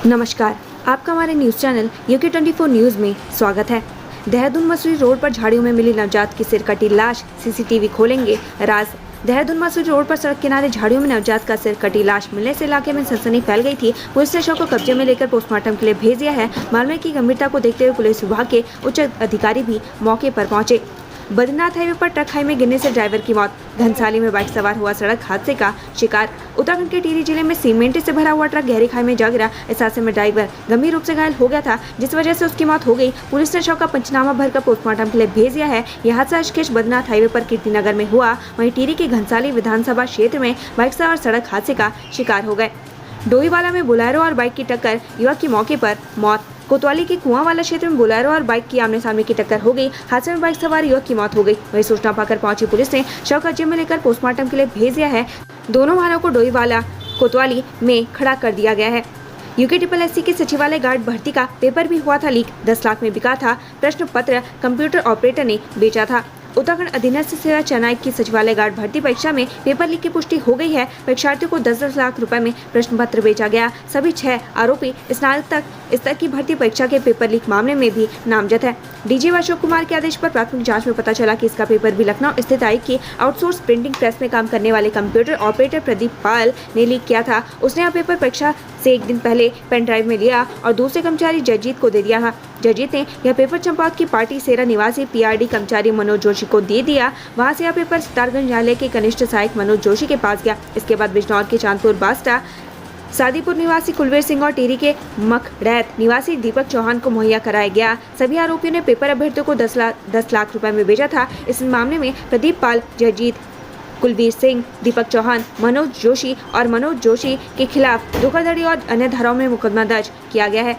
नमस्कार, आपका हमारे न्यूज़ चैनल UK24 न्यूज़ में स्वागत है। देहरादून मसूरी रोड पर झाड़ियों में मिली नवजात की सिर कटी लाश, सीसीटीवी खोलेंगे राज। देहरादून मसूरी रोड पर सड़क किनारे झाड़ियों में नवजात का सिर कटी लाश मिलने से इलाके में सनसनी फैल गई थी। पुलिस ने शव को कब्जे में लेकर पोस्टमार्टम के लिए भेज दिया है। मामले की गंभीरता को देखते हुए पुलिस विभाग के उच्च अधिकारी भी मौके पर पहुंचे। बद्रीनाथ हाईवे पर ट्रक खाई में गिरने से ड्राइवर की मौत। घनसाली में बाइक सवार हुआ सड़क हादसे का शिकार। उत्तराखंड के टिहरी जिले में सीमेंट से भरा हुआ ट्रक गहरी खाई में जा गिरा। इस हादसे में ड्राइवर गंभीर रूप से घायल हो गया था, जिस वजह से उसकी मौत हो गई। पुलिस ने शव का पंचनामा भरकर पोस्टमार्टम के लिए भेज दिया है। यह हादसा ऋषिकेश बद्रीनाथ हाईवे पर कीर्तिनगर में हुआ। वहीं टिहरी के घनसाली विधानसभा क्षेत्र में बाइक सवार सड़क हादसे का शिकार हो गए। डोईवाला में बोलेरो और बाइक की टक्कर, युवक की मौके पर मौत। कोतवाली के कुआंवाला क्षेत्र में बोलेरो और बाइक की आमने सामने की टक्कर हो गई। हादसे में बाइक सवार युवक की मौत हो गई। वही सूचना पाकर पहुंची पुलिस ने शव कब्जे में लेकर पोस्टमार्टम के लिए भेज दिया है। दोनों वाहनों को डोईवाला कोतवाली में खड़ा कर दिया गया है। UKSSC के सचिवालय गार्ड भर्ती का पेपर भी हुआ था लीक। 10 लाख में बिका था प्रश्न पत्र, कंप्यूटर ऑपरेटर ने बेचा था। उत्तराखंड अधीनस्थ सेवा चयन की सचिवालय गार्ड भर्ती परीक्षा में पेपर लीक की पुष्टि हो गई है। परीक्षार्थियों को 10-10 लाख रुपए में प्रश्न पत्र बेचा गया। सभी 6 आरोपी स्नातक स्तर की भर्ती परीक्षा के पेपर लीक मामले में भी नामजद है। डीजी अशोक कुमार के आदेश पर प्राथमिक जांच में पता चला कि इसका पेपर भी लखनऊ स्थित आई की आउटसोर्स प्रिंटिंग प्रेस में काम करने वाले कंप्यूटर ऑपरेटर प्रदीप पाल ने लीक किया था। उसने यह पेपर परीक्षा से एक दिन पहले पेन ड्राइव में लिया और दूसरे कर्मचारी जगजीत को दे दिया था। जगजीत ने यह पेपर चंपावत की पार्टी सेरा निवासी PRD कर्मचारी मनोज जोशी को दे दिया। वहां से यह पेपर सितारगंज न्यायालय के कनिष्ठ सहायक मनोज जोशी के पास गया। इसके बाद बिजनौर के चांदपुर बास्टा सादीपुर निवासी कुलवीर सिंह और टिहरी के मखरैत निवासी दीपक चौहान को मुहैया कराया गया। सभी आरोपियों ने पेपर अभ्यर्थियों को 10 लाख रुपए में बेचा था। इस मामले में प्रदीप पाल, जगजीत, कुलवीर सिंह, दीपक चौहान, मनोज जोशी और मनोज जोशी के खिलाफ धोखाधड़ी और अन्य धाराओं में मुकदमा दर्ज किया गया है।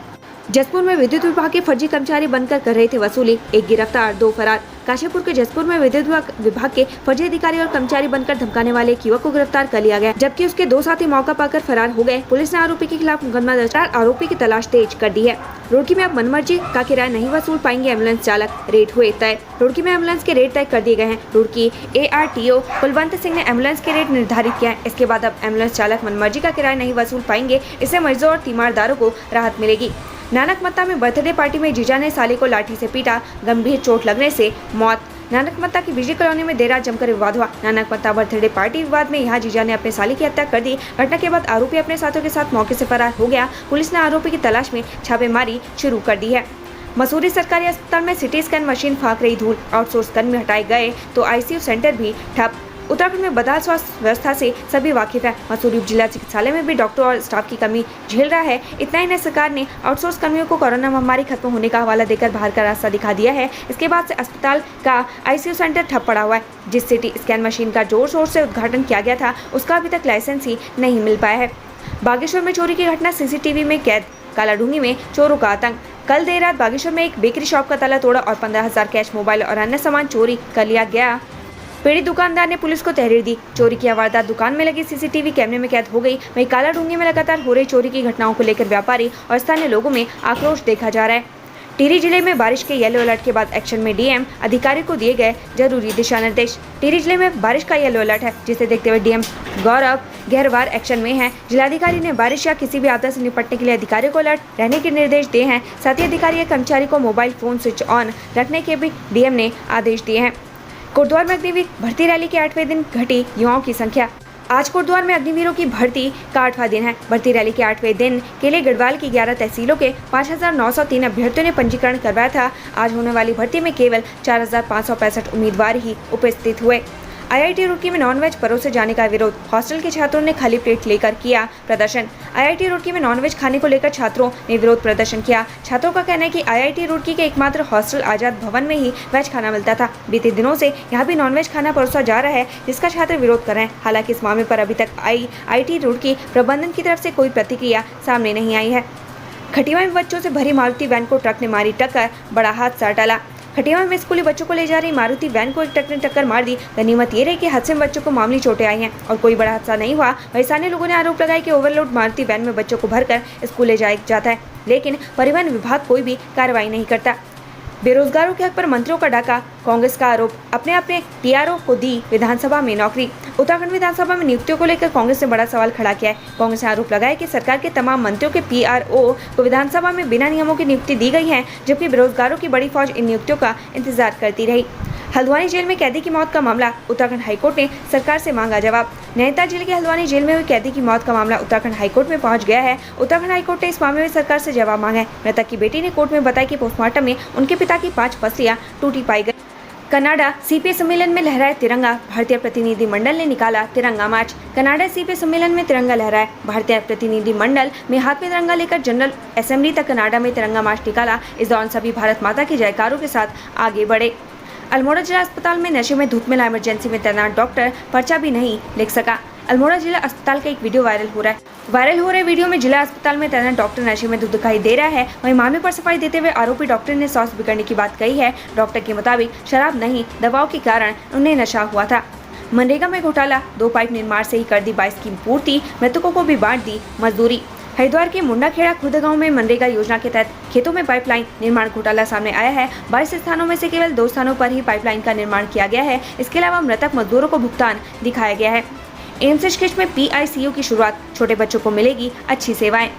जसपुर में विद्युत विभाग के फर्जी कर्मचारी बनकर कर रहे थे वसूली, एक गिरफ्तार, 2 फरार। काशीपुर के जसपुर में विद्युत विभाग के फर्जी अधिकारी और कर्मचारी बनकर धमकाने वाले एक युवक को गिरफ्तार कर लिया गया, जबकि उसके 2 साथी मौका पाकर फरार हो गए। पुलिस ने आरोपी के खिलाफ मुकदमा दर्ज कर आरोपी की तलाश तेज कर दी है। रुड़की में अब मनमर्जी का किराया नहीं वसूल पाएंगे एम्बुलेंस चालक, रेट हुए तय। रुड़की में एम्बुलेंस के रेट तय कर दिए गए हैं। रुड़की ARTO कुलवंत सिंह ने एम्बुलेंस के रेट निर्धारित किया है। इसके बाद अब एम्बुलेंस चालक मनमर्जी का किराया नहीं वसूल पाएंगे। इससे मरीजों और तीमारदारों को राहत मिलेगी। नानकमत्ता में बर्थडे पार्टी में जीजा ने साली को लाठी से पीटा, गंभीर चोट लगने से मौत। नानकमत्ता की बिजली कॉलोनी में देर रात जमकर विवाद हुआ। नानकमत्ता बर्थडे पार्टी विवाद में यहाँ जीजा ने अपने साली की हत्या कर दी। घटना के बाद आरोपी अपने साथियों के साथ मौके से फरार हो गया। पुलिस ने आरोपी की तलाश में छापेमारी शुरू कर दी है। मसूरी सरकारी अस्पताल में CT स्कैन मशीन फाँक रही धूल, आउटसोर्स कर्मी हटाए गए तो ICU सेंटर भी ठप। उत्तराखंड में बदहाल स्वास्थ्य व्यवस्था से सभी वाकिफ है। मसूरी जिला चिकित्सालय में भी डॉक्टर और स्टाफ की कमी झेल रहा है। इतना ही नहीं, सरकार ने आउटसोर्स कर्मियों को कोरोना महामारी खत्म होने का हवाला देकर बाहर का रास्ता दिखा दिया है। इसके बाद से अस्पताल का ICU सेंटर ठप पड़ा हुआ है। जिस CT स्कैन मशीन का जोर शोर से उद्घाटन किया गया था, उसका अभी तक लाइसेंस ही नहीं मिल पाया है। बागेश्वर में चोरी की घटना CCTV में कैद, कालाढूंगी में चोरों का आतंक। कल देर रात बागेश्वर में एक बेकरी शॉप का ताला तोड़ा और 15,000 कैश, मोबाइल और अन्य सामान चोरी कर लिया गया। पीड़ित दुकानदार ने पुलिस को तहरीर दी। चोरी की वारदात दुकान में लगी CCTV कैमरे में कैद हो गई। वहीं कालाढूंगी में लगातार हो रही चोरी की घटनाओं को लेकर व्यापारी और स्थानीय लोगों में आक्रोश देखा जा रहा है। टिहरी जिले में बारिश के येलो अलर्ट के बाद एक्शन में DM अधिकारी को दिए गए जरूरी दिशा निर्देश। टिहरी जिले में बारिश का येलो अलर्ट है, जिसे देखते हुए DM गौरव गहरवार एक्शन में है। जिलाधिकारी ने बारिश या किसी भी आपदा से निपटने के लिए अधिकारियों को अलर्ट रहने के निर्देश दिए हैं। साथ ही अधिकारी या कर्मचारी को मोबाइल फोन स्विच ऑन रखने के भी DM ने आदेश दिए हैं। कोटद्वार में अग्निवीर भर्ती रैली के 8वें दिन घटी युवाओं की संख्या। आज कोटद्वार में अग्निवीरों की भर्ती का 8वां दिन है। भर्ती रैली के 8वें दिन के लिए गढ़वाल की 11 तहसीलों के 5,903 अभ्यर्थियों ने पंजीकरण करवाया था। आज होने वाली भर्ती में केवल 4,565 उम्मीदवार ही उपस्थित हुए। IIT रुड़की में नॉनवेज परोसे जाने का विरोध, हॉस्टल के छात्रों ने खाली पेट लेकर किया प्रदर्शन। IIT रुड़की में नॉनवेज खाने को लेकर छात्रों ने विरोध प्रदर्शन किया। छात्रों का कहना है कि IIT रुड़की के एकमात्र हॉस्टल आजाद भवन में ही वेज खाना मिलता था। बीते दिनों से यहाँ भी नॉनवेज खाना परोसा जा रहा है, जिसका छात्र विरोध कर रहे हैं। हालांकि इस मामले पर अभी तक IIT रुड़की प्रबंधन की तरफ से कोई प्रतिक्रिया सामने नहीं आई है। खटिया में बच्चों से भरी मारुति वैन को ट्रक ने मारी टक्कर, बड़ा हादसा टला। खटिया में स्कूली बच्चों को ले जा रही मारुति वैन को एक ट्रक ने टक्कर मार दी। गनीमत ये रही कि हादसे में बच्चों को मामूली चोटें आई हैं और कोई बड़ा हादसा नहीं हुआ। वहीं स्थानीय लोगों ने आरोप लगाया कि ओवरलोड मारुति वैन में बच्चों को भरकर स्कूल ले जाया जाता है, लेकिन परिवहन विभाग कोई भी कार्रवाई नहीं करता। बेरोजगारों के हक पर मंत्रियों का डाका, कांग्रेस का आरोप, अपने टीआरओ को दी विधानसभा में नौकरी। उत्तराखंड विधानसभा में नियुक्तियों को लेकर कांग्रेस ने बड़ा सवाल खड़ा किया है। कांग्रेस ने आरोप लगाया कि सरकार के तमाम मंत्रियों के पीआरओ को विधानसभा में बिना नियमों की नियुक्ति दी गई है, जबकि बेरोजगारों की बड़ी फौज इन नियुक्तियों का इंतजार करती रही। हल्द्वानी जेल में कैदी की मौत का मामला, उत्तराखंड हाईकोर्ट ने सरकार से मांगा जवाब। नैनीताल जिले के हल्द्वानी जेल में हुई कैदी की मौत का मामला उत्तराखंड हाईकोर्ट में पहुंच गया है। उत्तराखंड हाईकोर्ट ने इस मामले में सरकार से जवाब मांगा है। मृतक की बेटी ने कोर्ट में बताया कि पोस्टमार्टम में उनके पिता की 5 पसलियां टूटी पाई गई। कनाडा सीपीए सम्मेलन में लहराए तिरंगा, भारतीय प्रतिनिधि मंडल ने निकाला तिरंगा मार्च। कनाडा सीपीए सम्मेलन में तिरंगा लहराया, भारतीय प्रतिनिधि मंडल में हाथ में तिरंगा लेकर जनरल असेंबली तक कनाडा में तिरंगा मार्च निकाला। इस दौरान सभी भारत माता के जयकारों के साथ आगे बढ़े। अल्मोड़ा जिला अस्पताल में नशे में धूत मिला इमरजेंसी में तैनात डॉक्टर पर्चा भी नहीं लिख सका। अल्मोड़ा जिला अस्पताल का एक वीडियो वायरल हो रहे वीडियो में जिला अस्पताल में तैनात डॉक्टर नशे में धूत दिखाई दे रहा है। वहीं मामले पर सफाई देते हुए आरोपी डॉक्टर ने स्वास्थ्य बिगड़ने की बात कही है। डॉक्टर के मुताबिक शराब नहीं, दवाओं के कारण उन्हें नशा हुआ था। मनरेगा में घोटाला, 2 पाइप निर्माण से ही कर दी 22 की पूर्ति, मृतकों को भी बांट दी मजदूरी। हरिद्वार के मुंडाखेड़ा खुर्द गांव में मनरेगा योजना के तहत खेतों में पाइपलाइन निर्माण घोटाला सामने आया है। 22 स्थानों में से केवल 2 स्थानों पर ही पाइपलाइन का निर्माण किया गया है। इसके अलावा मृतक मजदूरों को भुगतान दिखाया गया है। एम्स ऋषिकेश में पीआईसीयू की शुरुआत, छोटे बच्चों को मिलेगी अच्छी सेवाएं।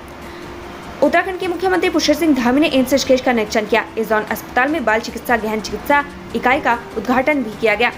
उत्तराखंड के मुख्यमंत्री पुष्कर सिंह धामी ने एम्स ऋषिकेश का निरीक्षण किया। इस दौरान अस्पताल में बाल चिकित्सा गहन चिकित्सा इकाई का उद्घाटन भी किया गया।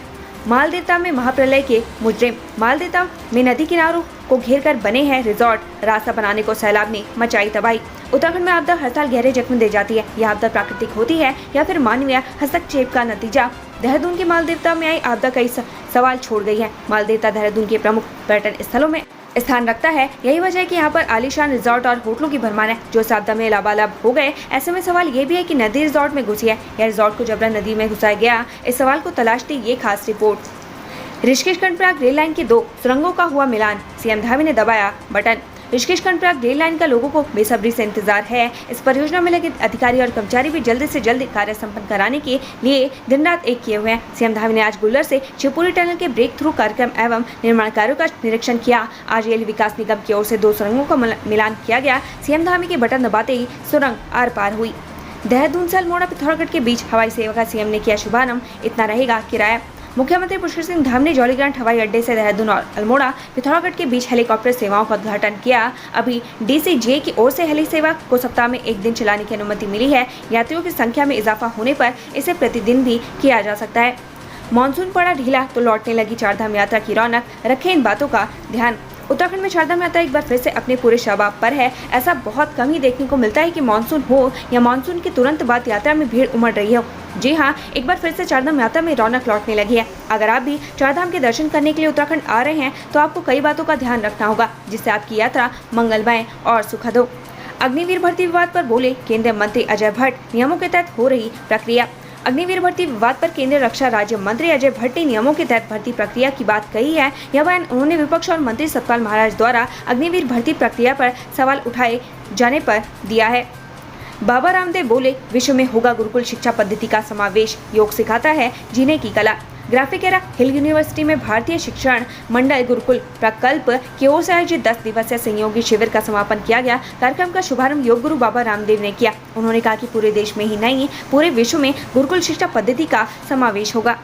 मालदेवता में महाप्रलय के मुजरिम, मालदेवता में नदी किनारों को घेर कर बने हैं रिजॉर्ट, रास्ता बनाने को सैलाब ने मचाई तबाही। उत्तराखंड में आपदा हर साल गहरे जख्म दे जाती है। यह आपदा प्राकृतिक होती है या फिर मानवीय हस्तक्षेप का नतीजा। देहरादून के मालदेवता में आई आपदा कई सवाल छोड़ गई है। मालदेवता देहरादून के प्रमुख पर्यटन स्थलों में स्थान रखता है। यही वजह है कि यहाँ पर आलीशान रिजॉर्ट और होटलों की भरमार है, जो इस आपदा में लबालब हो गए। ऐसे में सवाल ये भी है कि नदी रिजॉर्ट में घुसी है या रिजॉर्ट को जबरन नदी में घुसाया गया। इस सवाल को तलाशती ये खास report. Rishikesh Karnaprayag rail line के 2 सुरंगों का हुआ मिलान, सीएम धामी ने दबाया button. Rishikesh Karnaprayag rail line का लोगों को बेसब्री से इंतजार है। इस परियोजना में लगे अधिकारी और कर्मचारी भी जल्द से जल्द कार्य संपन्न कराने के लिए दिन रात एक किए हुए हैं। सीएम धामी ने आज गुल्लर से शिवपुरी टनल के ब्रेक थ्रू कार्यक्रम एवं निर्माण कार्यों का निरीक्षण किया। आज रेल विकास निगम की ओर से 2 सुरंगों का मिलान किया गया। सीएम धामी के बटन दबाते ही सुरंग आर पार हुई। देहरादून से अल्मोड़ा पिथौरागढ़ के बीच हवाई सेवा का सीएम ने किया शुभारंभ, इतना रहेगा किराया। मुख्यमंत्री पुष्कर सिंह धामी ने जॉलीग्रांट हवाई अड्डे से देहरादून और अल्मोड़ा पिथौरागढ़ के बीच हेलीकॉप्टर सेवाओं का उद्घाटन किया। अभी डीसीजे की ओर से हेली सेवा को सप्ताह में 1 दिन चलाने की अनुमति मिली है। यात्रियों की संख्या में इजाफा होने पर इसे प्रतिदिन भी किया जा सकता है। मानसून पड़ा ढीला तो लौटने लगी चारधाम यात्रा की रौनक, रखें इन बातों का ध्यान। उत्तराखंड में चारधाम यात्रा एक बार फिर से अपने पूरे शबाब पर है। ऐसा बहुत कम ही देखने को मिलता है कि मानसून हो या मानसून के तुरंत बाद यात्रा में भीड़ उमड़ रही हो। जी हाँ, एक बार फिर से चारधाम यात्रा में रौनक लौटने लगी है। अगर आप भी चारधाम के दर्शन करने के लिए उत्तराखंड आ रहे हैं तो आपको कई बातों का ध्यान रखना होगा, जिससे आपकी यात्रा मंगलमय और सुखद हो। अग्निवीर भर्ती विवाद पर बोले केंद्रीय मंत्री अजय भट्ट, नियमों के तहत हो रही प्रक्रिया। अग्निवीर भर्ती विवाद पर केंद्रीय रक्षा राज्य मंत्री अजय भट्ट ने नियमों के तहत भर्ती प्रक्रिया की बात कही है। यह बयान उन्होंने विपक्ष और मंत्री सतपाल महाराज द्वारा अग्निवीर भर्ती प्रक्रिया पर सवाल उठाए जाने पर दिया है। बाबा रामदेव बोले, विश्व में होगा गुरुकुल शिक्षा पद्धति का समावेश, योग सिखाता है जीने की कला। ग्राफिकेरा हिल यूनिवर्सिटी में भारतीय शिक्षण मंडल गुरुकुल प्रकल्प की ओर से आयोजित 10 दिवसीय सहयोगी शिविर का समापन किया गया। कार्यक्रम का शुभारंभ योग गुरु बाबा रामदेव ने किया। उन्होंने कहा कि पूरे देश में ही नहीं, पूरे विश्व में गुरुकुल शिक्षा पद्धति का समावेश होगा।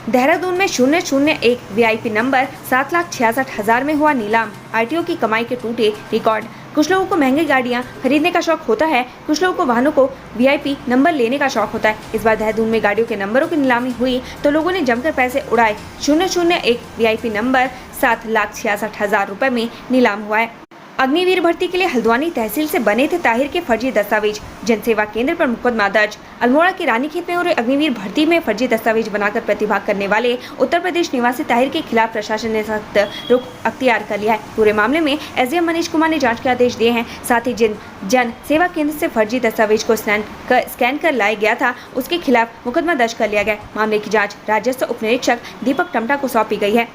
देहरादून में 001 वीआईपी नंबर 7,66,000 में हुआ नीलाम, आरटीओ की कमाई के टूटे रिकॉर्ड। कुछ लोगों को महंगी गाड़ियां खरीदने का शौक होता है, कुछ लोगों को वाहनों को वीआईपी नंबर लेने का शौक होता है। इस बार देहरादून में गाड़ियों के नंबरों की नीलामी हुई तो लोगों ने जमकर पैसे उड़ाए। 001 वीआईपी नंबर 7,66,000 रुपए में नीलाम हुआ है। अग्निवीर भर्ती के लिए हल्द्वानी तहसील से बने थे ताहिर के फर्जी दस्तावेज, जनसेवा केंद्र पर मुकदमा दर्ज। अल्मोड़ा के रानीखेत में हो रहे अग्निवीर भर्ती में फर्जी दस्तावेज बनाकर प्रतिभाग करने वाले उत्तर प्रदेश निवासी ताहिर के खिलाफ प्रशासन ने सख्त रुख अख्तियार कर लिया है। पूरे मामले में एसडीएम मनीष कुमार ने जांच के आदेश दिए हैं। साथ ही जिन जन सेवा केंद्र से फर्जी दस्तावेज को स्कैन कर लाया गया था, उसके खिलाफ मुकदमा दर्ज कर लिया गया। मामले की जाँच राजस्व उप निरीक्षक दीपक टमटा को सौंपी गई है।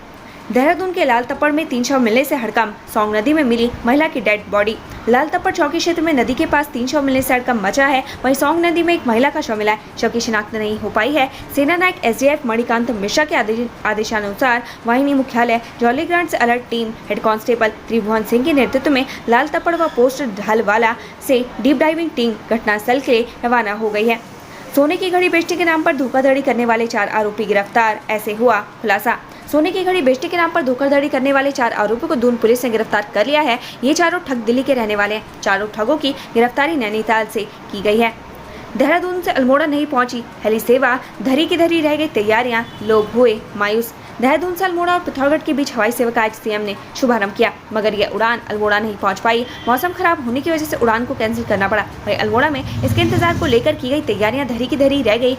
देहरादून के लाल तप्पड़ में 3 शव मिलने से हड़कंप, सौंग नदी में मिली महिला की डेड बॉडी। लाल तप्पड़ चौकी क्षेत्र में नदी के पास 3 शव मिलने से हड़कंप मचा है। वहीं सौंग नदी में एक महिला का शव मिला है। शव की शिनाख्त नहीं हो पाई है। सेना नायक एसडीएफ मणिकांत मिश्रा के आदेशानुसार वाहिनी मुख्यालय जॉलीग्रांट से अलर्ट टीम हेड कांस्टेबल त्रिभुवन सिंह के नेतृत्व में लाल तप्पड़ व पोस्ट ढलवाला से डीप डाइविंग टीम घटनास्थल के लिए रवाना हो गई है। सोने की घड़ी बेचने के नाम पर धोखाधड़ी करने वाले 4 आरोपी गिरफ्तार, ऐसे हुआ खुलासा। सोने की घड़ी बेचने के नाम पर धोखाधड़ी करने वाले 4 आरोपियों को दून पुलिस ने गिरफ्तार कर लिया है। ये चारों ठग दिल्ली के रहने वाले हैं। चारों ठगों की गिरफ्तारी नैनीताल से की गई है। देहरादून से अल्मोड़ा नहीं पहुंची हेली सेवा, धरी की धरी रह गई तैयारियां, लोग हुए मायूस। देहरादून से अल्मोड़ा और पिथौरागढ़ के बीच हवाई सेवा का आज सीएम ने शुभारंभ किया, मगर यह उड़ान अल्मोड़ा नहीं पहुंच पाई। मौसम खराब होने की वजह से उड़ान को कैंसिल करना पड़ा। वहीं अल्मोड़ा में इसके इंतजार को लेकर की गई तैयारियां धरी की धरी रह गई।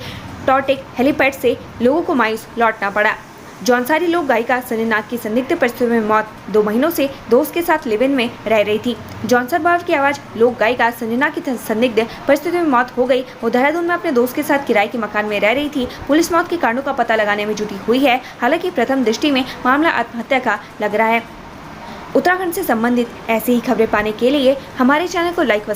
टॉटेक हेलीपैड से लोगों को मायूस लौटना पड़ा। जौनसारी लोक गायिका सनी नाग की संदिग्ध परिस्थितियों में मौत। 2 महीनों से दोस्त के साथ लिव इन में रह रही थी। जौनसर बाव की आवाज लोक गायिका सनी नाग की संदिग्ध परिस्थितियों में मौत हो गई। वो देहरादून में अपने दोस्त के साथ किराए के मकान में रह रही थी। पुलिस मौत के कारणों का पता लगाने में जुटी हुई है। हालांकि प्रथम दृष्टि में मामला आत्महत्या का लग रहा है। उत्तराखंड से संबंधित ऐसी ही खबरें पाने के लिए हमारे चैनल को लाइक व